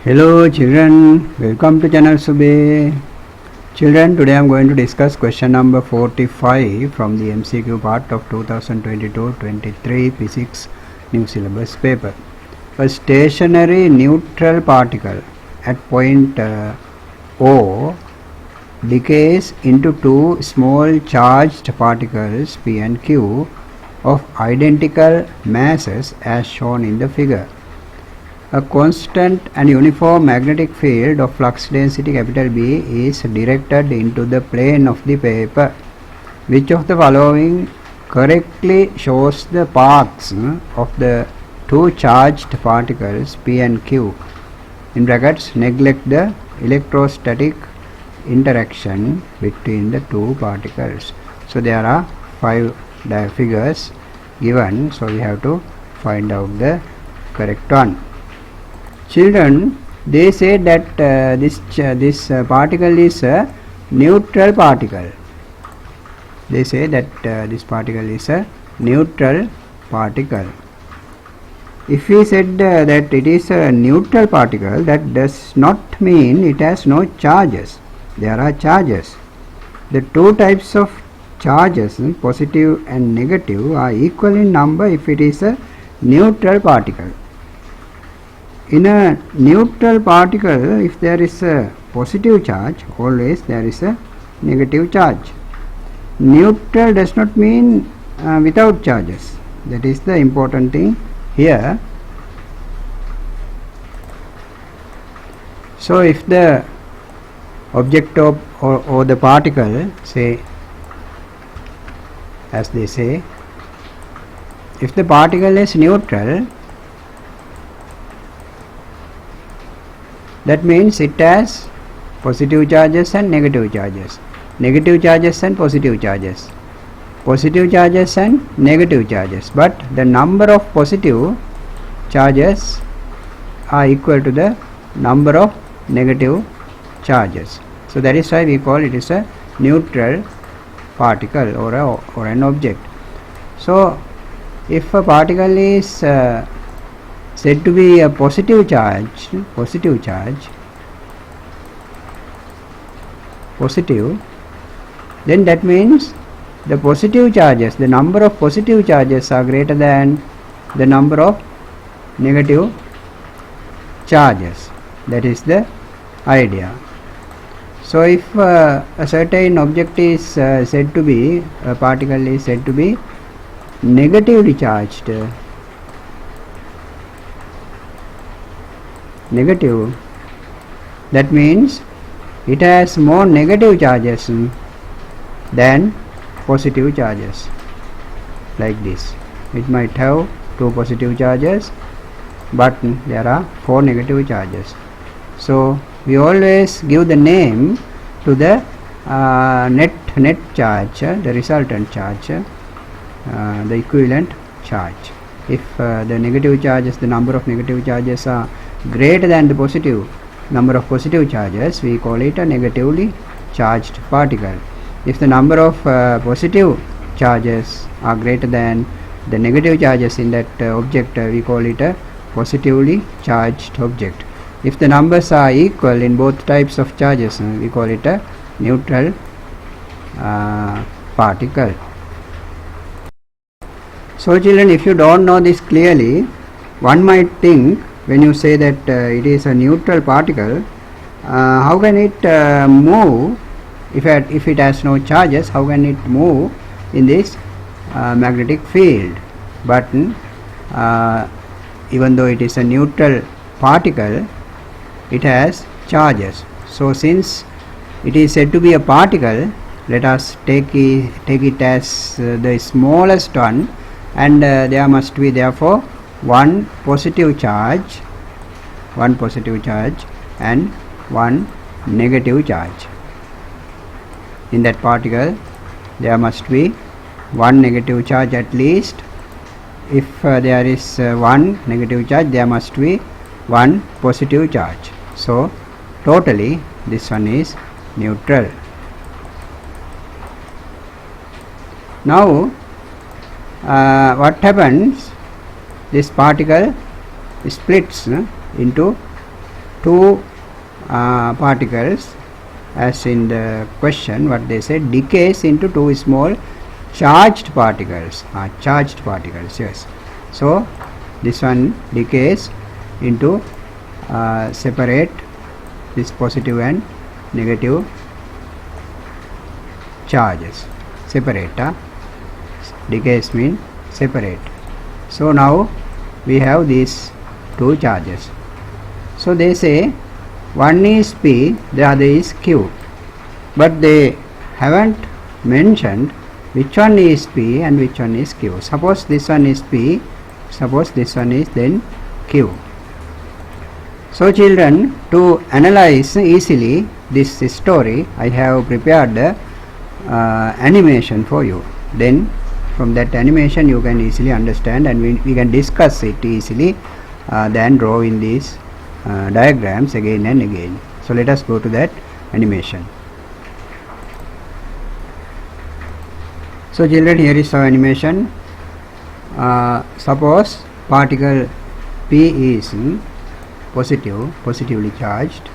Hello children, welcome to channel Sube. Children, today I am going to discuss question number 45 from the MCQ part of 2022-23 Physics New Syllabus paper. A stationary neutral particle at point O decays into two small charged particles P and Q of identical masses as shown in the figure. A constant and uniform magnetic field of flux density B is directed into the plane of the paper. Which of the following correctly shows the paths of the two charged particles P and Q? In brackets, neglect the electrostatic interaction between the two particles. So there are 5 figures given, so we have to find out the correct one. Children, they say that this particle is a neutral particle. They say that this particle is a neutral particle. If we said that it is a neutral particle, that does not mean it has no charges. There are charges. The two types of charges, positive and negative, are equal in number if it is a neutral particle. In a neutral particle, if there is a positive charge, always there is a negative charge. Neutral does not mean without charges. That is the important thing here. So if the object of or the particle, say, as they say, if the particle is neutral, that means it has positive charges and negative charges, negative charges and positive charges, positive charges and negative charges, but the number of positive charges are equal to the number of negative charges. So that is why we call it is a neutral particle or an object. So if a particle is said to be a positive charge, then that means the positive charges, the number of positive charges are greater than the number of negative charges. That is the idea. So if a certain object is said to be, a particle is said to be negatively charged, negative, that means it has more negative charges than positive charges, like this. It might have 2 positive charges, but there are 4 negative charges. So we always give the name to the net charge, the resultant charge, the equivalent charge. If the negative charges, the number of negative charges are greater than the positive number of positive charges, we call it a negatively charged particle. If the number of positive charges are greater than the negative charges in that object, we call it a positively charged object. If the numbers are equal in both types of charges, we call it a neutral particle. So children, if you don't know this clearly, one might think, when you say that it is a neutral particle, how can it move if it has no charges? How can it move in this magnetic field? But even though it is a neutral particle, it has charges. So since it is said to be a particle, let us take it as the smallest one, and there must be therefore one positive charge and one negative charge. In that particle there must be one negative charge at least. If there is one negative charge, there must be one positive charge. So totally this one is neutral. Now what happens? This particle splits into two particles, as in the question what they said, decays into two small charged particles. Yes. So this one decays into separate this positive and negative charges. Separate. Decays mean separate. So now we have these two charges. So they say one is P, the other is Q, but they haven't mentioned which one is P and which one is Q. Suppose this one is P, suppose this one is then Q. So children, to analyze easily this story, I have prepared the animation for you. Then from that animation you can easily understand, and we can discuss it easily than drawing these diagrams again and again. So let us go to that animation. So children, here is our animation. Suppose particle P is positively charged.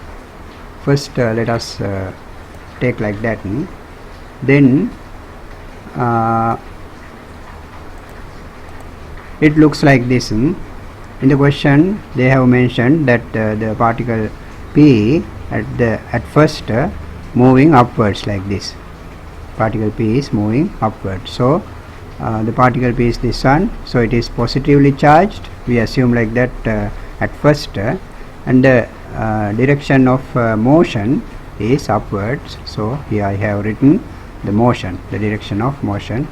First let us take like that. Then it looks like this. In the question they have mentioned that the particle P at first moving upwards like this. Particle P is moving upwards. So the particle P is this one, so it is positively charged. We assume like that at first, and the direction of motion is upwards. So here I have written the motion, the direction of motion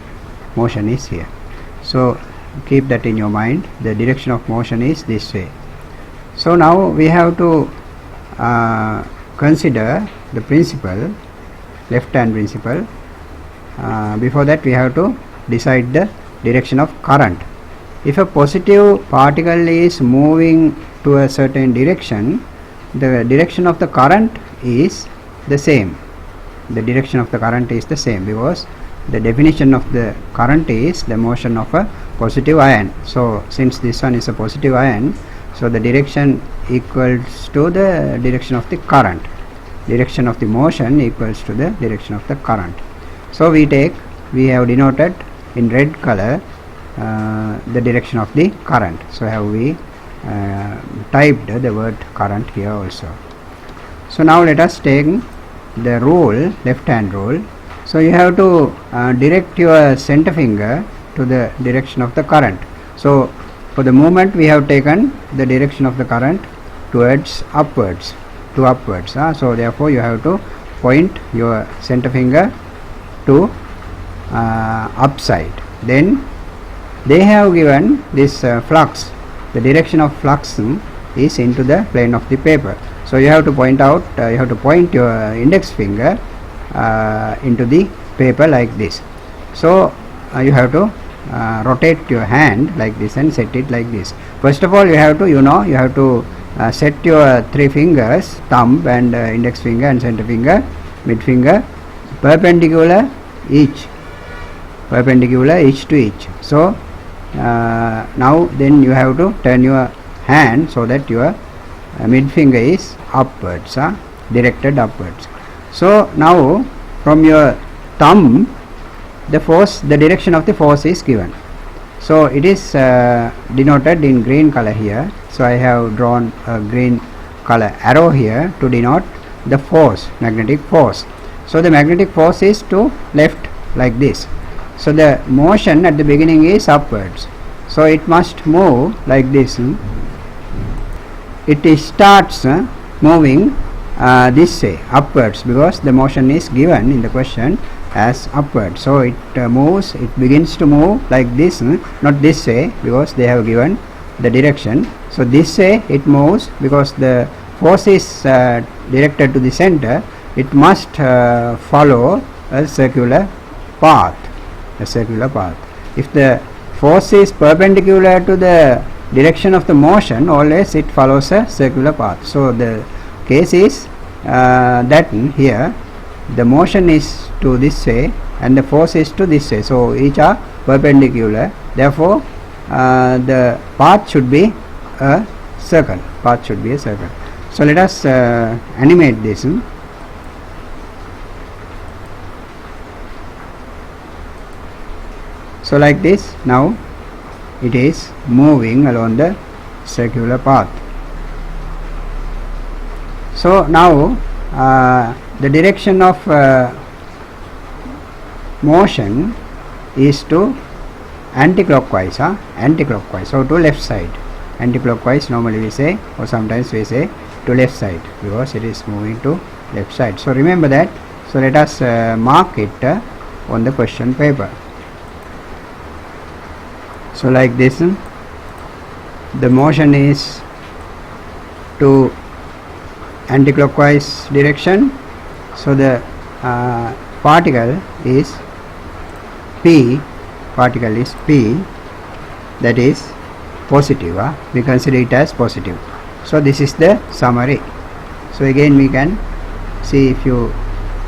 is here. So keep that in your mind, the direction of motion is this way. So now we have to consider the principle, left hand principle. Before that we have to decide the direction of current. If a positive particle is moving to a certain direction, the direction of the current is the same. The direction of the current is the same, because the definition of the current is the motion of a positive ion. So since this one is a positive ion, so the direction equals to the direction of the current. Direction of the motion equals to the direction of the current. So we have denoted in red color the direction of the current. So have we typed the word current here also. So now let us take the rule, left hand rule. So you have to direct your center finger to the direction of the current. So for the moment we have taken the direction of the current towards upwards, to upwards. So therefore you have to point your center finger to upside. Then they have given this flux. The direction of flux is into the plane of the paper. So you have to point out, you have to point your index finger into the paper like this. So you have to rotate your hand like this and set it like this. First of all you have to set your three fingers, thumb and index finger and center finger, mid finger, perpendicular each to each. So now then you have to turn your hand so that your mid finger is upwards, directed upwards. So now from your thumb, the direction of the force is given. So it is denoted in green color here. So I have drawn a green color arrow here to denote the force, magnetic force. So the magnetic force is to left like this. So the motion at the beginning is upwards. So it must move like this. It starts moving this way, upwards, because the motion is given in the question as upward. So it begins to move like this, not this way, because they have given the direction. So this way it moves because the force is directed to the center. It must follow a circular path. If the force is perpendicular to the direction of the motion, always it follows a circular path. So the case is that here the motion is to this way and the force is to this way, so each are perpendicular. Therefore the path should be a circle. So let us animate this. So like this, now it is moving along the circular path. So now the direction of motion is to anti-clockwise, so to left side. Anti-clockwise normally we say, or sometimes we say to left side, because it is moving to left side. So remember that. So let us mark it on the question paper. So like this, the motion is to anti-clockwise direction. So the particle is P, that is positive. We consider it as positive. So this is the summary. So again we can see, if you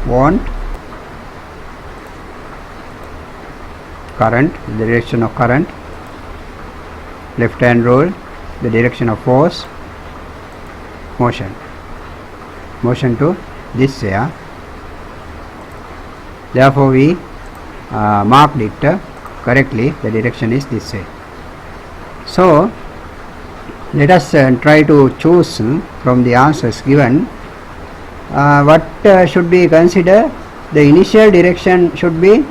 want, current, the direction of current, left hand rule, the direction of force, motion to this way. Therefore we marked it correctly, the direction is this way. So let us try to choose from the answers given what should be considered. The initial direction should be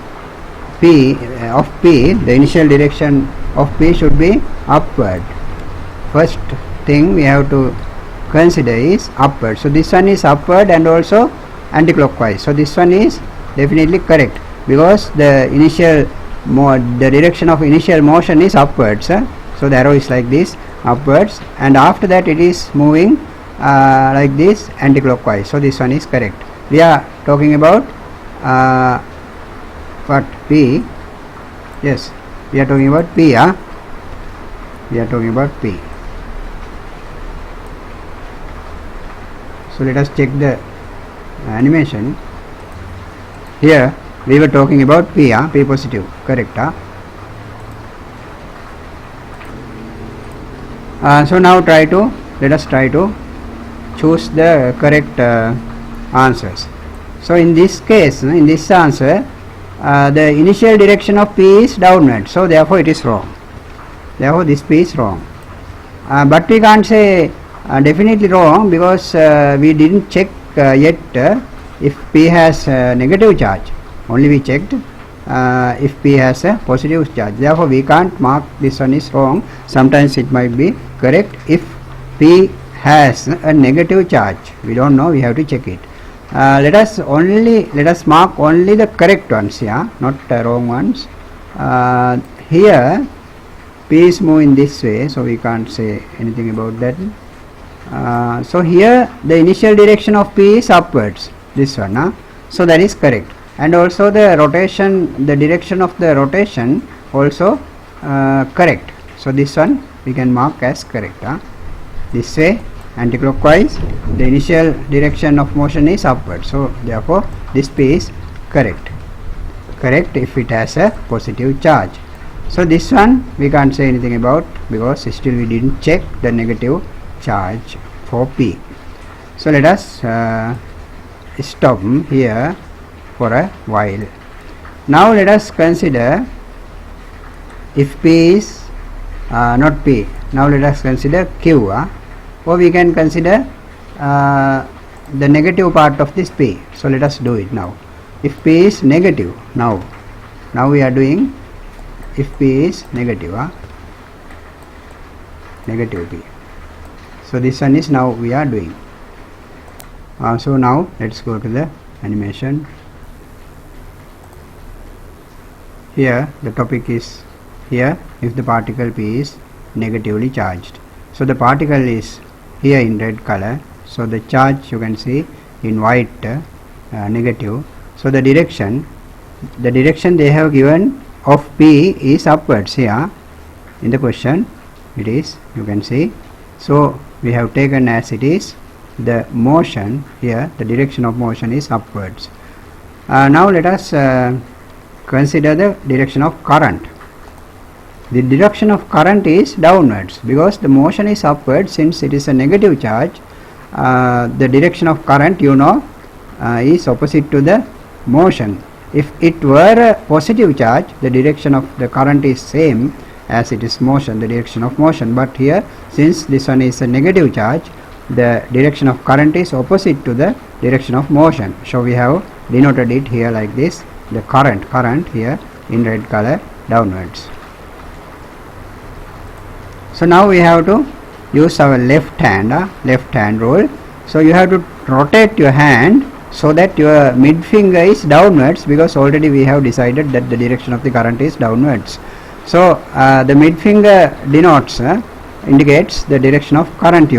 P of P, the initial direction of P should be upward. First thing we have to consider is upward. So this one is upward and also anti-clockwise. So this one is definitely correct, because the direction of initial motion is upwards. So the arrow is like this, upwards, and after that it is moving like this, anti-clockwise. So this one is correct. We are talking about what? P. Yes, we are talking about P. We are talking about P. So let us check the animation. Here we were talking about P. P positive, correct. So now let us try to choose the correct answers. So in this case, in this answer, the initial direction of P is downward, so therefore it is wrong. Therefore this P is wrong. But we can't say definitely wrong, because we didn't check yet if P has a negative charge. Only we checked if P has a positive charge. Therefore we can't mark this one is wrong. Sometimes it might be correct if P has a negative charge. We don't know, we have to check it. Let us mark only the correct ones, not wrong ones. Here P is moving this way, so we can't say anything about that. So here the initial direction of P is upwards, this one, so that is correct. And also the rotation, the direction of the rotation also correct. So this one we can mark as correct. This way, anti-clockwise, the initial direction of motion is upward, so therefore this P is correct if it has a positive charge. So this one we can't say anything about, because still we didn't check the negative charge for P. So let us stop here for a while. Now let us consider if P is not P. Now let us consider Q, or we can consider the negative part of this P. So let us do it now. If P is negative, now we are doing, if P is negative, negative P. So this one is now we are doing. So now let's go to the animation. Here the topic is here, if the particle P is negatively charged. So the particle is here in red color, so the charge you can see in white, negative. So the direction they have given of P is upwards. Here in the question it is, you can see. So we have taken as it is, the motion here, the direction of motion is upwards. Now let us consider the direction of current. The direction of current is downwards, because the motion is upwards. Since it is a negative charge, the direction of current is opposite to the motion. If it were a positive charge, the direction of the current is same as it is motion, the direction of motion. But here, since this one is a negative charge, the direction of current is opposite to the direction of motion. So we have denoted it here like this, the current here in red color downwards. So now we have to use our left hand rule. So you have to rotate your hand so that your mid finger is downwards, because already we have decided that the direction of the current is downwards. So the mid finger denotes, indicates the direction of current,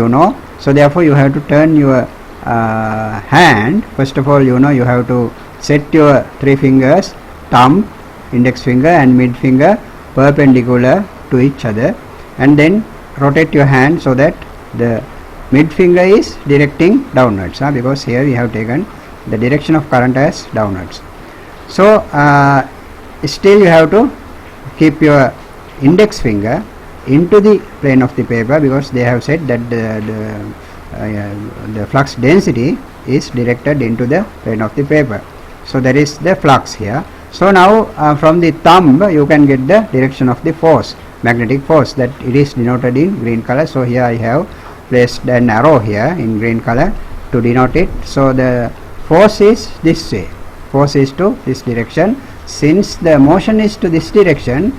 so therefore you have to turn your hand. First of all, you have to set your three fingers, thumb, index finger and mid finger, perpendicular to each other, and then rotate your hand so that the mid finger is directing downwards, because here we have taken the direction of current as downwards. So still you have to keep your index finger into the plane of the paper, because they have said that the flux density is directed into the plane of the paper. So there is the flux here. So now from the thumb you can get the direction of the force, magnetic force, that it is denoted in green color. So here I have placed an arrow here in green color to denote it. So the force is this way, force is to this direction. Since the motion is to this direction,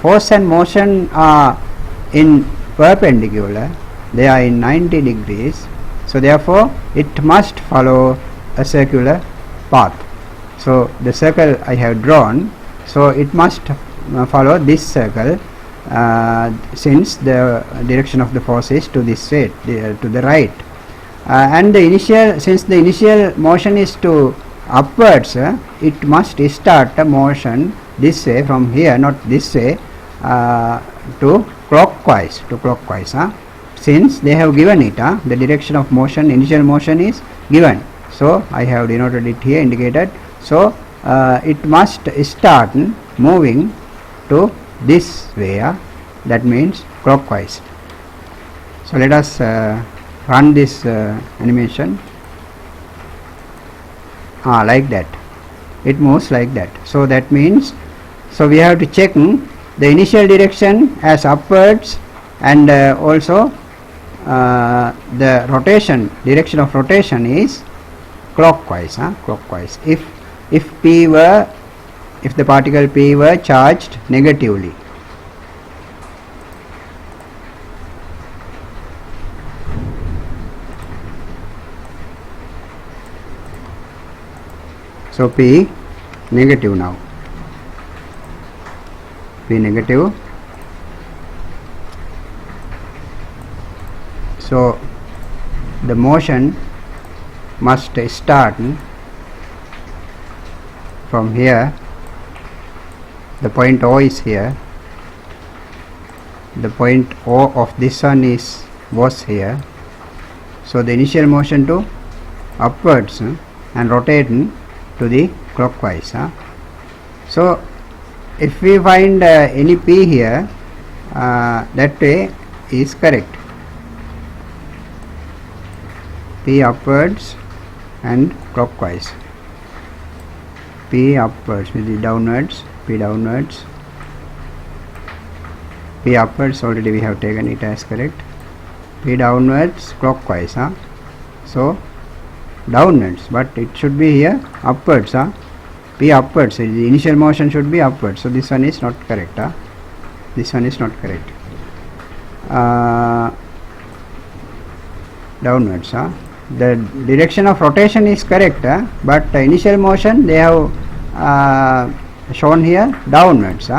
force and motion are in perpendicular, they are in 90 degrees. So therefore it must follow a circular path. So the circle I have drawn, so it must follow this circle, since the direction of the force is to this way, to the right. And since the initial motion is to upwards, it must start a motion this way from here, not this way, to clockwise. Since they have given it, the direction of motion, initial motion is given. So I have denoted it here, indicated. So it must start moving to this way, that means clockwise. So let us run this animation. Like that, it moves like that. So that means, so we have to check the initial direction as upwards, and also the rotation, direction of rotation is clockwise. If the particle P were charged negatively. So P negative now, P negative. So the motion must start from here. The point O is here, the point O of this one was here. So the initial motion to upwards and rotate to the clockwise. So if we find any P here, that way is correct. P upwards and clockwise, P upwards with the downwards, P downwards, P upwards, already we have taken it as correct, P downwards, clockwise. So downwards, but it should be here upwards. P upwards, the initial motion should be upwards. So this one is not correct. This one is not correct. Downwards. The direction of rotation is correct, but the initial motion they have shown here downwards.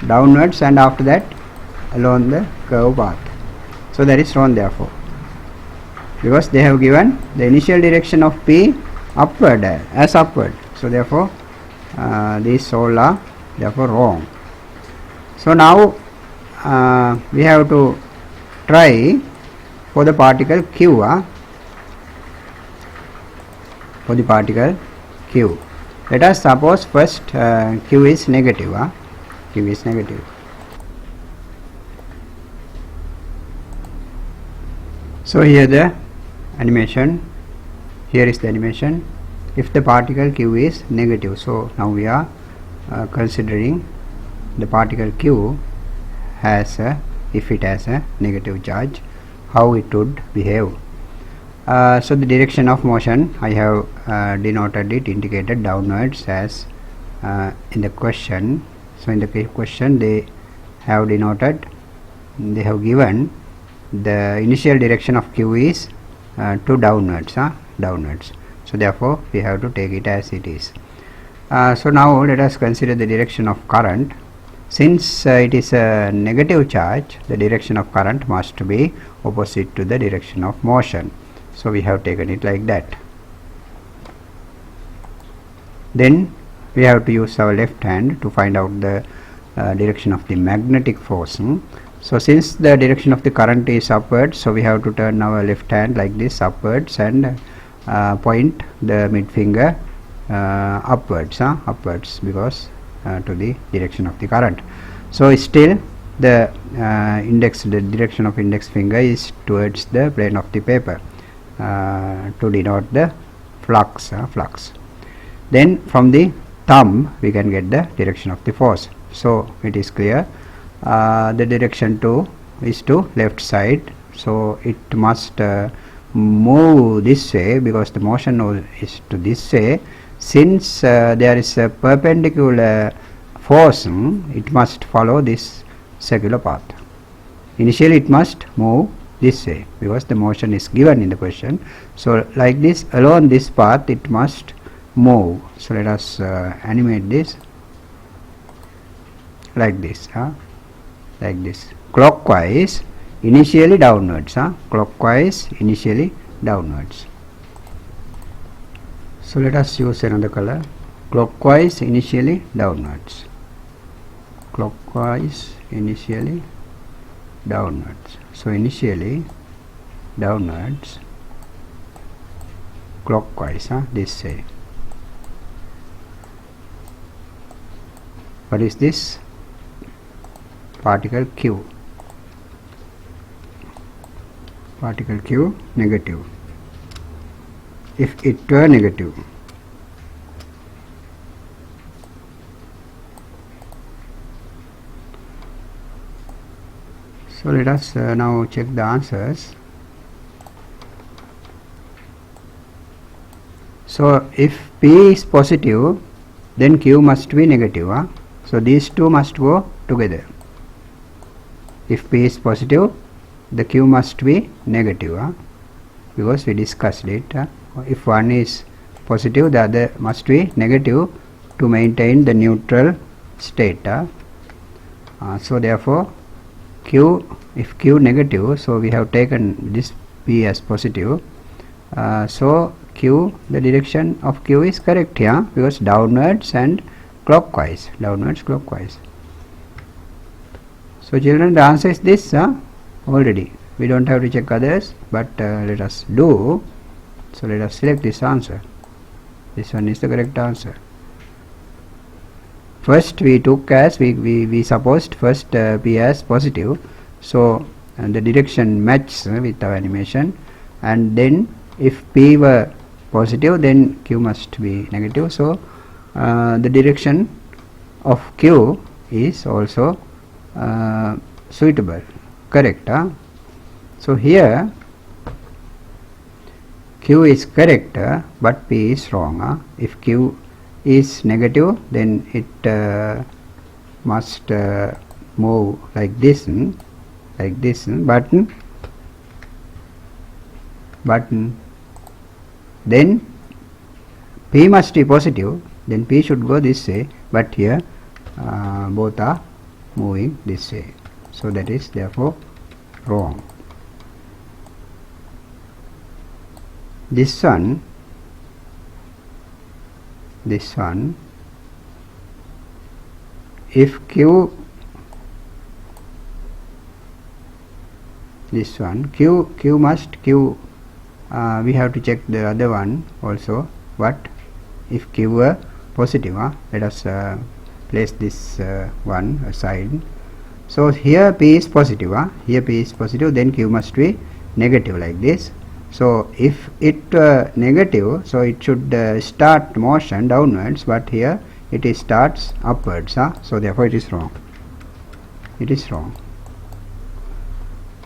Downwards, and after that along the curve path. So that is wrong, therefore, because they have given the initial direction of P upward as upward. So therefore these all are therefore wrong. So now we have to try for the particle Q. For the particle Q, let us suppose first Q is negative. Q is negative. So here the animation. Here is the animation. If the particle q is negative, so now we are considering the particle q has a, if it has a negative charge, how it would behave. So the direction of motion, I have denoted it, indicated downwards as in the question. So in the question they have denoted, they have given the initial direction of q is to downwards, downwards. So therefore we have to take it as it is. So now let us consider the direction of current. Since it is a negative charge, the direction of current must be opposite to the direction of motion. So we have taken it like that. Then we have to use our left hand to find out the direction of the magnetic force. So since the direction of the current is upwards, so we have to turn our left hand like this upwards and point the mid finger upwards, upwards, because to the direction of the current. So still the the direction of index finger is towards the plane of the paper to denote the flux, flux. Then from the thumb we can get the direction of the force. So it is clear, the direction to is to left side, so it must move this way because the motion is to this way. Since there is a perpendicular force, it must follow this circular path. Initially it must move this way because the motion is given in the question. So like this, along this path it must move. So let us animate this like this, like this, clockwise, initially downwards, clockwise, initially downwards. So let us use another color, clockwise, initially downwards, clockwise, initially downwards. So initially downwards, clockwise, this way. What is this? Particle q, particle q negative. If it were negative, so let us now check the answers. So if p is positive, then q must be negative, so these two must go together. If p is positive, the q must be negative, because we discussed it. If one is positive, the other must be negative to maintain the neutral state. So therefore q, if q negative, so we have taken this p as positive. So q, the direction of q is correct here, because downwards and clockwise, downwards, clockwise. So children, the answer is this already. We don't have to check others, but let us do. So let us select this answer. This one is the correct answer. First we took as, we supposed first p as positive, so the direction matches with our animation, and then if p were positive, then q must be negative. So the direction of q is also suitable, correct. So here q is correct, but p is wrong. If q is negative, then it must move like this, button, then p must be positive, then p should go this way, but here both are moving this way, so that is therefore wrong. This one, if q, this one, q must, we have to check the other one also. What if q were positive? Let us place this one aside. So here p is positive, here p is positive, then q must be negative like this. So if it negative, so it should start motion downwards, but here it starts upwards, so therefore it is wrong. It is wrong.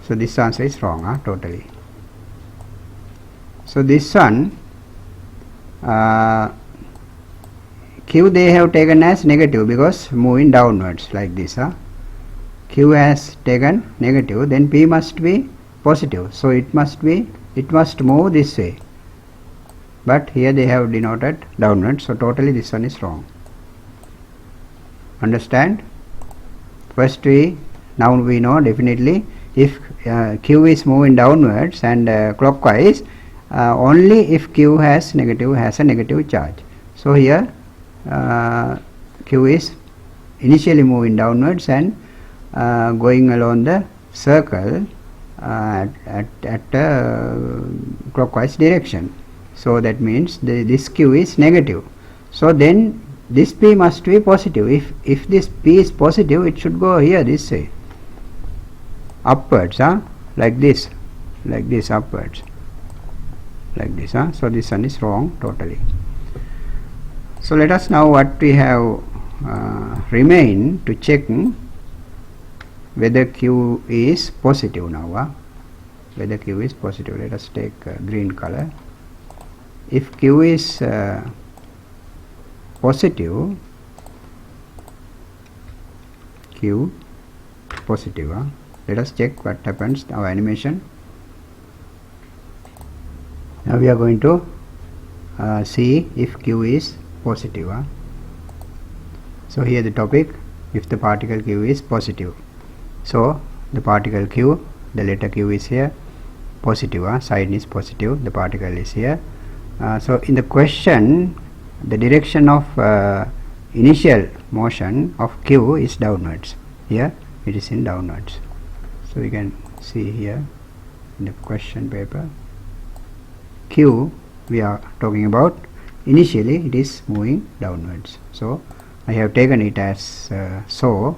So this answer is wrong, totally. So this one, Q they have taken as negative because moving downwards like this. Q has taken negative, then P must be positive. So it must move this way. But here they have denoted downwards. So totally this one is wrong. Understand? First now we know definitely if Q is moving downwards and clockwise, only if Q has a negative charge. So here Q is initially moving downwards and going along the circle at clockwise direction. So that means this Q is negative. So then this P must be positive. If this P is positive, it should go here this way, upwards, like this upwards, like this. So this one is wrong totally. So let us now what we have remain to check whether Q is positive now. Whether Q is positive. Let us take green color. If Q is positive, Q positive, let us check what happens. Our animation. Now we are going to see if Q is positive. So here the topic, if the particle Q is positive. So the particle Q, the letter Q is here, positive, sign is positive, the particle is here. So in the question, the direction of initial motion of Q is downwards. Here it is in downwards. So you can see here in the question paper, Q we are talking about, initially it is moving downwards. So I have taken it as so.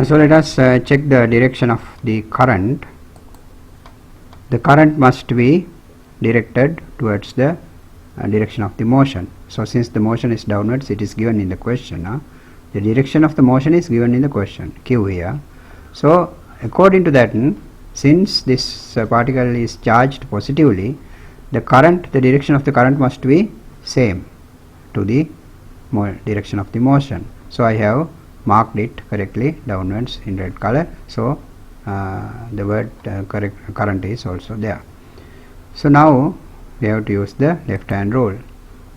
So let us check the direction of the current. The current must be directed towards the direction of the motion. So since the motion is downwards, it is given in the question. The direction of the motion is given in the question, Q here. So according to that, since this particle is charged positively, the direction of the current must be same to the direction of the motion. So I have marked it correctly downwards in red color. So the word current is also there. So now we have to use the left hand rule.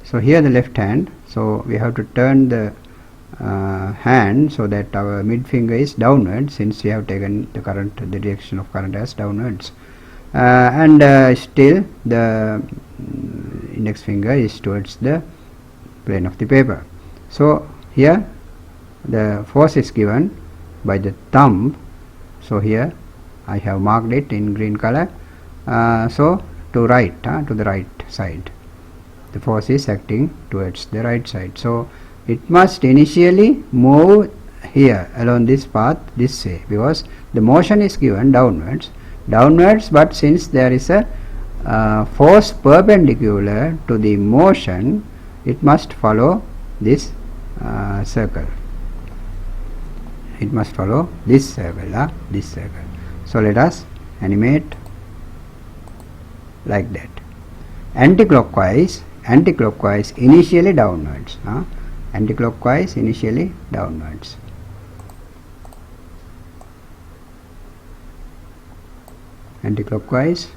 So here the left hand, so we have to turn the hand so that our mid finger is downwards, since we have taken the direction of current as downwards, and still the index finger is towards the plane of the paper. So here the force is given by the thumb. So here I have marked it in green color. So to the right side, the force is acting towards the right side. So it must initially move here along this path this way, because the motion is given downwards, but since there is a force perpendicular to the motion, it must follow this circle. It must follow this circle, So let us animate like that. Anticlockwise initially downwards. Anticlockwise initially downwards. Anticlockwise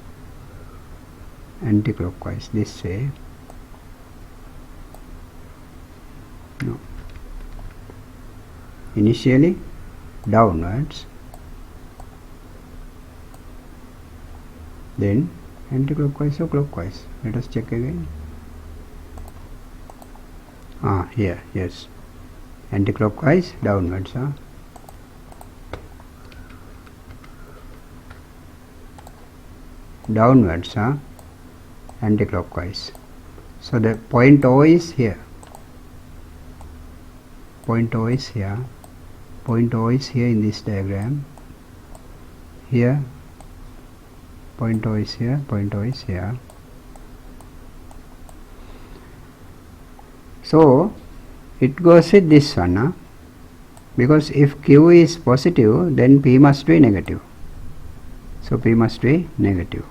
this way. No. Initially downwards, then anticlockwise or clockwise. Let us check again. Here, yes, anticlockwise downwards. Downwards, anticlockwise. So the point O is here. Point O is here. point O is here in this diagram. Here point O is here, point O is here. So it goes with this one, because if Q is positive, then P must be negative. So P must be negative.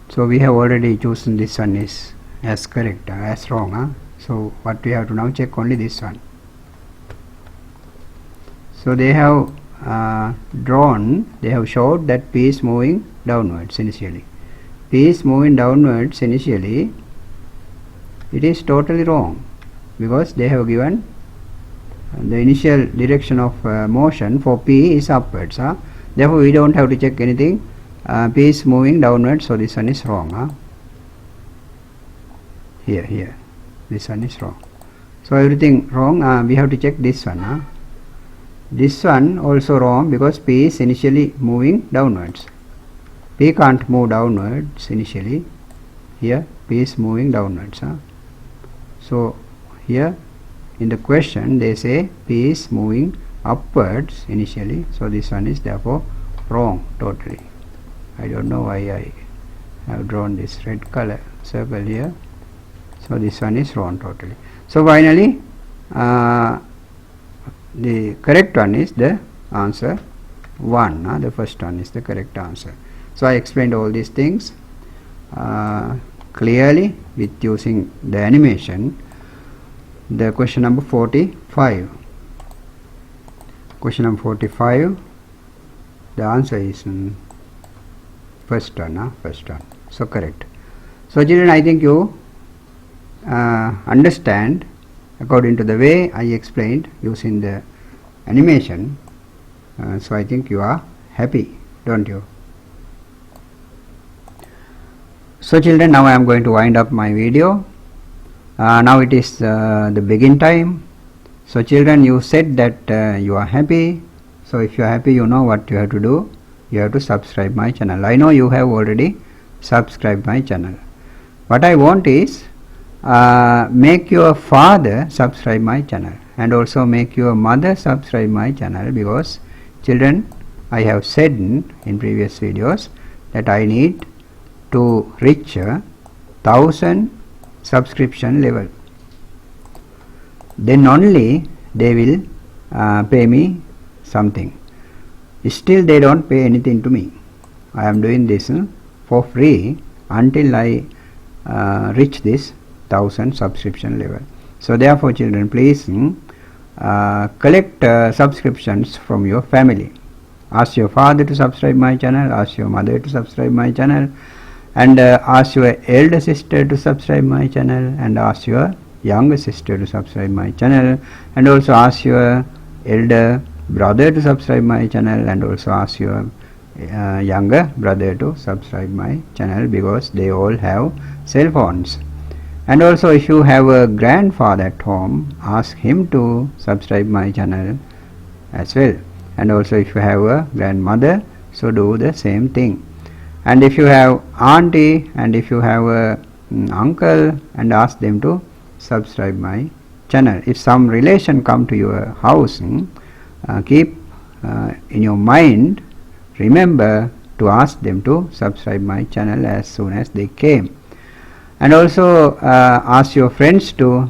So we have already chosen this one is as correct, as wrong. So what we have to now check only this one. So they have they have showed that P is moving downwards initially. P is moving downwards initially. It is totally wrong, because they have given the initial direction of motion for P is upwards. Therefore we don't have to check anything. P is moving downwards, so this one is wrong. Here this one is wrong. So everything wrong. We have to check this one. This one also wrong, because P is initially moving downwards. P can't move downwards initially. Here P is moving downwards. So here in the question they say P is moving upwards initially. So this one is therefore wrong totally. I don't know why I have drawn this red color circle here. So this one is wrong totally. So finally the correct one is the answer 1. The first one is the correct answer. So I explained all these things clearly with using the animation. The question number 45. Question number 45. The answer is first one. First one. So correct. So children, I think you understand according to the way I explained using the animation. So I think you are happy, don't you? So children, now I am going to wind up my video. Now it is the begin time. So children, you said that you are happy. So if you are happy, you know what you have to do. You have to subscribe my channel. I know you have already subscribed my channel. What I want is make your father subscribe my channel, and also make your mother subscribe my channel, because children, I have said in previous videos that I need to reach 1000 subscription level. Then only they will pay me something. Still they don't pay anything to me. I am doing this for free until I reach this 1000 subscription level. So therefore children, please collect subscriptions from your family. Ask your father to subscribe my channel, ask your mother to subscribe my channel, and ask your elder sister to subscribe my channel, and ask your younger sister to subscribe my channel, and also ask your elder brother to subscribe my channel, and also ask your younger brother to subscribe my channel, because they all have cell phones. And also if you have a grandfather at home, ask him to subscribe my channel as well. And also if you have a grandmother, so do the same thing. And if you have auntie, and if you have a uncle, and ask them to subscribe my channel. If some relation come to your house, keep in your mind, remember to ask them to subscribe my channel as soon as they came. And also ask your friends to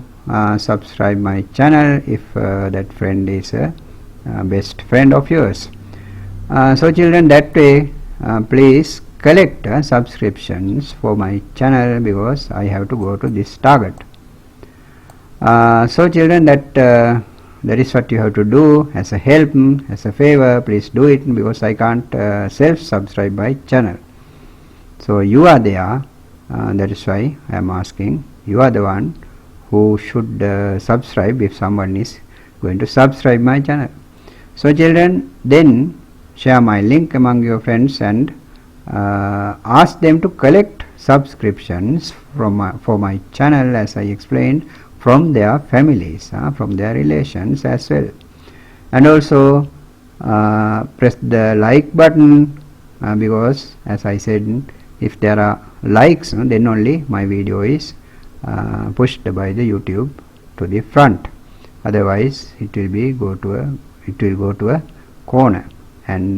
subscribe my channel if that friend is a best friend of yours. So children, that way please collect subscriptions for my channel, because I have to go to this target. So children, that is what you have to do as a help, as a favor. Please do it, because I can't self-subscribe my channel. So you are there. That is why I am asking. You are the one who should subscribe if someone is going to subscribe my channel. So children, then share my link among your friends, and ask them to collect subscriptions for my channel, as I explained, from their families, from their relations as well. And also press the like button, because as I said, if there are likes, then only my video is pushed by the YouTube to the front, otherwise it will go to a corner. And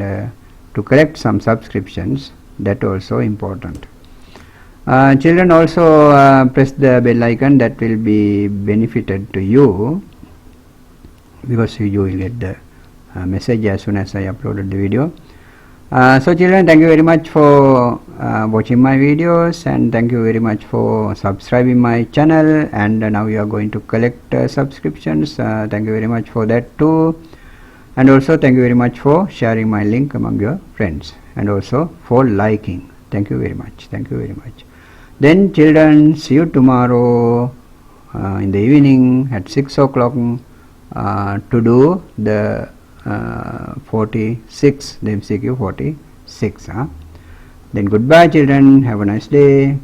to collect some subscriptions, that also important. Children, also press the bell icon, that will be benefited to you, because you will get the message as soon as I uploaded the video. So children, thank you very much for watching my videos, and thank you very much for subscribing my channel. And now you are going to collect subscriptions. Thank you very much for that too. And also thank you very much for sharing my link among your friends, and also for liking. Thank you very much. Thank you very much. Then children, see you tomorrow in the evening at 6 o'clock to do the 46, the MCQ 46. Then goodbye children, have a nice day.